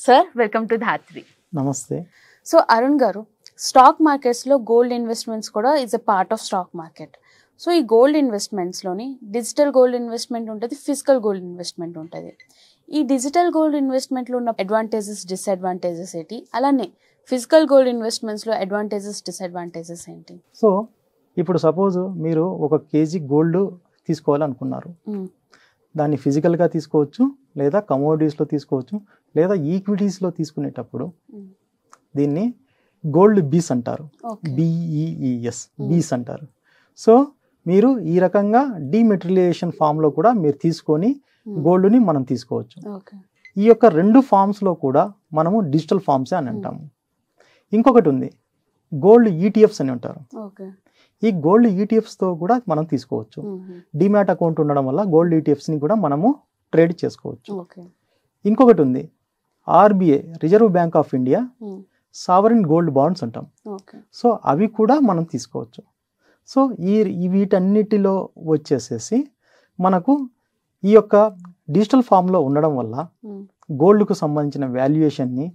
Sir welcome to ధాత్రి. నమస్తే. So Arun గారు, stock మార్కెట్స్లో గోల్డ్ ఇన్వెస్ట్మెంట్స్ కూడా is a part of stock market. So ఈ గోల్డ్ ఇన్వెస్ట్మెంట్స్లోని డిజిటల్ గోల్డ్ ఇన్వెస్ట్మెంట్ ఉంటుంది, ఫిజికల్ గోల్డ్ ఇన్వెస్ట్మెంట్ ఉంటుంది. ఈ డిజిటల్ గోల్డ్ ఇన్వెస్ట్మెంట్లో ఉన్న అడ్వాంటేజెస్, డిసడ్వాంటేజెస్ ఏంటి, అలానే ఫిజికల్ గోల్డ్ ఇన్వెస్ట్మెంట్స్లో అడ్వాంటేజెస్, డిసడ్వాంటేజెస్ ఏంటి? సో ఇప్పుడు సపోజ్ మీరు 1 కేజీ గోల్డ్ తీసుకోవాలనుకున్నారు. దాన్ని ఫిజికల్గా తీసుకోవచ్చు, లేదా కమోడిటీస్లో తీసుకోవచ్చు, లేదా ఈక్విటీస్లో తీసుకునేటప్పుడు దీన్ని గోల్డ్ బీస్ అంటారు. బిఈఈఎస్ బీస్ అంటారు. సో మీరు ఈ రకంగా డిమెటీరియలైజేషన్ ఫామ్లో కూడా మీరు తీసుకొని గోల్డ్ని మనం తీసుకోవచ్చు. ఈ యొక్క 2 ఫామ్స్లో కూడా మనము డిజిటల్ ఫామ్సే అని అంటాము. ఇంకొకటి ఉంది, గోల్డ్ ఈటీఎఫ్స్ అని ఉంటారు. ఈ గోల్డ్ ఈటీఎఫ్స్తో కూడా మనం తీసుకోవచ్చు. డిమాట్ అకౌంట్ ఉండడం వల్ల గోల్డ్ ఈటీఎఫ్స్ని కూడా మనము ట్రేడ్ చేసుకోవచ్చు. ఇంకొకటి ఉంది, RBI reserve bank of India sovereign gold bonds అంటాం. సో అవి కూడా మనం తీసుకోవచ్చు. సో వీటన్నిటిలో వచ్చేసేసి మనకు ఈ యొక్క డిజిటల్ ఫామ్లో ఉండడం వల్ల గోల్డ్కు సంబంధించిన వాల్యుయేషన్ని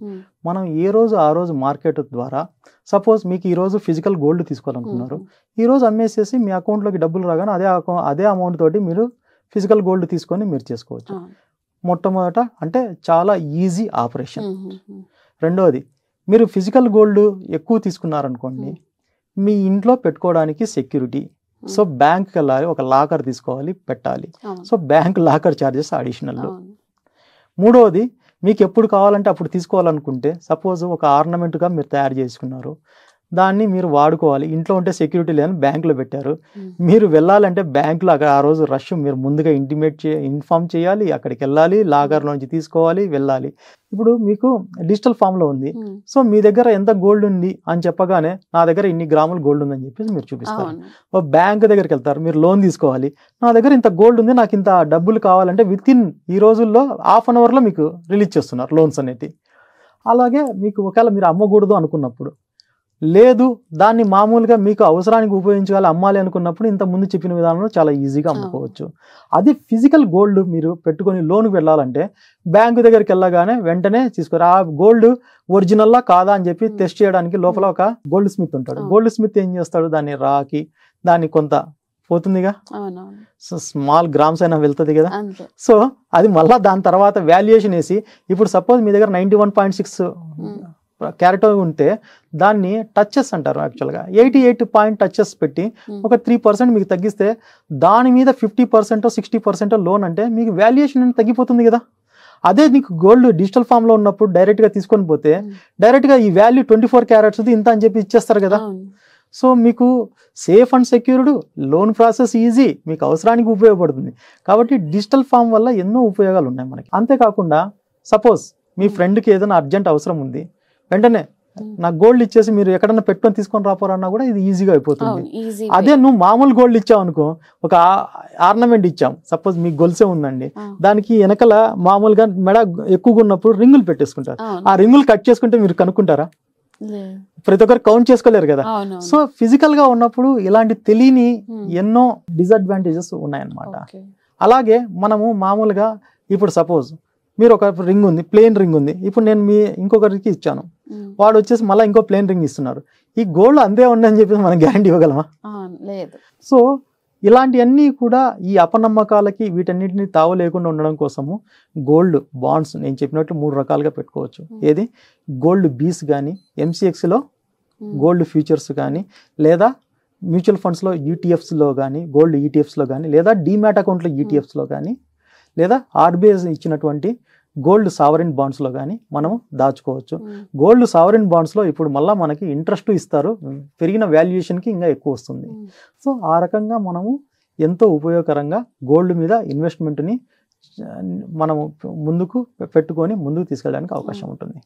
మనం ఏ రోజు ఆ రోజు మార్కెట్ ద్వారా, సపోజ్ మీకు ఈరోజు ఫిజికల్ గోల్డ్ తీసుకోవాలనుకున్నారు, ఈరోజు అమ్మేసేసి మీ అకౌంట్లోకి డబ్బులు రాగానే అదే అమౌంట్ తోటి మీరు ఫిజికల్ గోల్డ్ తీసుకొని మీరు చేసుకోవచ్చు. మొట్టమొదట అంటే చాలా ఈజీ ఆపరేషన్. రెండవది, మీరు ఫిజికల్ గోల్డ్ ఎక్కువ తీసుకున్నారనుకోండి, మీ ఇంట్లో పెట్టుకోవడానికి సెక్యూరిటీ. సో బ్యాంక్కి వెళ్ళాలి, ఒక లాకర్ తీసుకోవాలి, పెట్టాలి. So bank locker charges additional. మూడవది, మీకు ఎప్పుడు కావాలంటే అప్పుడు తీసుకోవాలనుకుంటే, సపోజ్ ఒక ఆర్నమెంట్గా మీరు తయారు చేసుకున్నారు, దాన్ని మీరు వాడుకోవాలి. ఇంట్లో ఉంటే సెక్యూరిటీ లేదని బ్యాంకులో పెట్టారు, మీరు వెళ్ళాలంటే బ్యాంకులో అక్కడ ఆ రోజు రష్, మీరు ముందుగా ఇన్ఫామ్ చేయాలి, అక్కడికి వెళ్ళాలి, లాకర్లో నుంచి తీసుకోవాలి, వెళ్ళాలి. ఇప్పుడు మీకు డిజిటల్ ఫామ్లో ఉంది. సో మీ దగ్గర ఎంత గోల్డ్ ఉంది అని చెప్పగానే నా దగ్గర ఇన్ని గ్రాములు గోల్డ్ ఉందని చెప్పేసి మీరు చూపిస్తారు. ఓ బ్యాంక్ దగ్గరికి వెళ్తారు, మీరు లోన్ తీసుకోవాలి, నా దగ్గర ఇంత గోల్డ్ ఉంది, నాకు ఇంత డబ్బులు కావాలంటే వితిన్ ఈ రోజుల్లో హాఫ్ అన్ అవర్లో మీకు రిలీజ్ చేస్తున్నారు లోన్స్ అనేది. అలాగే మీకు ఒకవేళ మీరు అమ్మకూడదు అనుకున్నప్పుడు, లేదు దాన్ని మామూలుగా మీకు అవసరానికి ఉపయోగించాలి, అమ్మాలి అనుకున్నప్పుడు ఇంత ముందు చెప్పిన విధానంలో చాలా ఈజీగా అమ్ముకోవచ్చు. అది ఫిజికల్ గోల్డ్ మీరు పెట్టుకొని లోన్కి వెళ్ళాలంటే బ్యాంకు దగ్గరికి వెళ్ళగానే వెంటనే తీసుకోరు. ఆ గోల్డ్ ఒరిజినల్లా కాదా అని చెప్పి టెస్ట్ చేయడానికి లోపల ఒక గోల్డ్ స్మిత్ ఉంటాడు. గోల్డ్ స్మిత్ ఏం చేస్తాడు, దాన్ని రాకి దాన్ని కొంత పోతుందిగా, సో స్మాల్ గ్రామ్స్ అయినా వెళ్తుంది కదా. సో అది మళ్ళీ దాని తర్వాత వాల్యుయేషన్ వేసి, ఇప్పుడు సపోజ్ మీ దగ్గర 91.6 క్యారెట్ ఉంటే దాన్ని టచెస్ అంటారు. యాక్చువల్గా 88 టచెస్ పెట్టి ఒక 3% మీకు తగ్గిస్తే దాని మీద 50% 60% లోన్ అంటే మీకు వాల్యుయేషన్ అనేది తగ్గిపోతుంది కదా. అదే నీకు గోల్డ్ డిజిటల్ ఫామ్లో ఉన్నప్పుడు డైరెక్ట్గా తీసుకొని పోతే డైరెక్ట్గా ఈ వాల్యూ 24 క్యారెట్స్ ఇంత అని చెప్పి ఇచ్చేస్తారు కదా. సో మీకు safe and secured, loan process easy, మీకు అవసరానికి ఉపయోగపడుతుంది. కాబట్టి డిజిటల్ ఫామ్ వల్ల ఎన్నో ఉపయోగాలు ఉన్నాయి మనకి. అంతేకాకుండా సపోజ్ మీ ఫ్రెండ్కి ఏదైనా అర్జెంట్ అవసరం ఉంది, వెంటనే నాకు గోల్డ్ ఇచ్చేసి మీరు ఎక్కడన్నా పెట్టుకొని తీసుకొని రాపోరన్నా కూడా ఇది ఈజీగా అయిపోతుంది. అదే నువ్వు మామూలు గోల్డ్ ఇచ్చావు అనుకో, ఒక ఆర్నమెంట్ ఇచ్చాం, సపోజ్ మీకు గొలుసే ఉందండి, దానికి వెనకల మామూలుగా మెడ ఎక్కువగా ఉన్నప్పుడు రింగులు పెట్టేసుకుంటారు. ఆ రింగులు కట్ చేసుకుంటే మీరు కనుక్కుంటారా? ప్రతి ఒక్కరు కౌంట్ చేసుకోలేరు కదా. సో ఫిజికల్ గా ఉన్నప్పుడు ఇలాంటి తెలియని ఎన్నో డిసడ్వాంటేజెస్ ఉన్నాయన్నమాట. అలాగే మనము మామూలుగా ఇప్పుడు సపోజ్ మీరు ఒక రింగ్ ఉంది, ప్లేన్ రింగ్ ఉంది, ఇప్పుడు నేను ఇంకొకరికి ఇచ్చాను, వాడు వచ్చేసి మళ్ళీ ఇంకో ప్లేన్ రింగ్ ఇస్తున్నారు. ఈ గోల్డ్ అంతే ఉండని చెప్పేసి మనం గ్యారంటీ ఇవ్వగలమా? లేదు. సో ఇలాంటివన్నీ కూడా ఈ అపనమ్మకాలకి వీటన్నిటిని తావు లేకుండా ఉండడం కోసము గోల్డ్ బాండ్స్ నేను చెప్పినట్లు 3 రకాలుగా పెట్టుకోవచ్చు. ఏది గోల్డ్ బీస్ కానీ, ఎంసీఎక్స్లో గోల్డ్ ఫ్యూచర్స్ కానీ, లేదా మ్యూచువల్ ఫండ్స్లో ఈటీఎఫ్స్లో కానీ, గోల్డ్ ఈటీఎఫ్స్లో కానీ, లేదా డీమ్యాట్ అకౌంట్లో ఈటీఎఫ్స్లో కానీ, లేదా ఆర్బీఐ ఇచ్చినటువంటి గోల్డ్ సావరిన్ బాండ్స్లో కానీ మనము దాచుకోవచ్చు. గోల్డ్ సావరిన్ బాండ్స్లో ఇప్పుడు మళ్ళీ మనకి ఇంట్రెస్ట్ ఇస్తారు, పెరిగిన వాల్యుయేషన్కి ఇంకా ఎక్కువ వస్తుంది. సో ఆ రకంగా మనము ఎంతో ఉపయోగకరంగా గోల్డ్ మీద ఇన్వెస్ట్మెంట్ని మనము ముందుకు పెట్టుకొని ముందుకు తీసుకెళ్ళడానికి అవకాశం ఉంటుంది.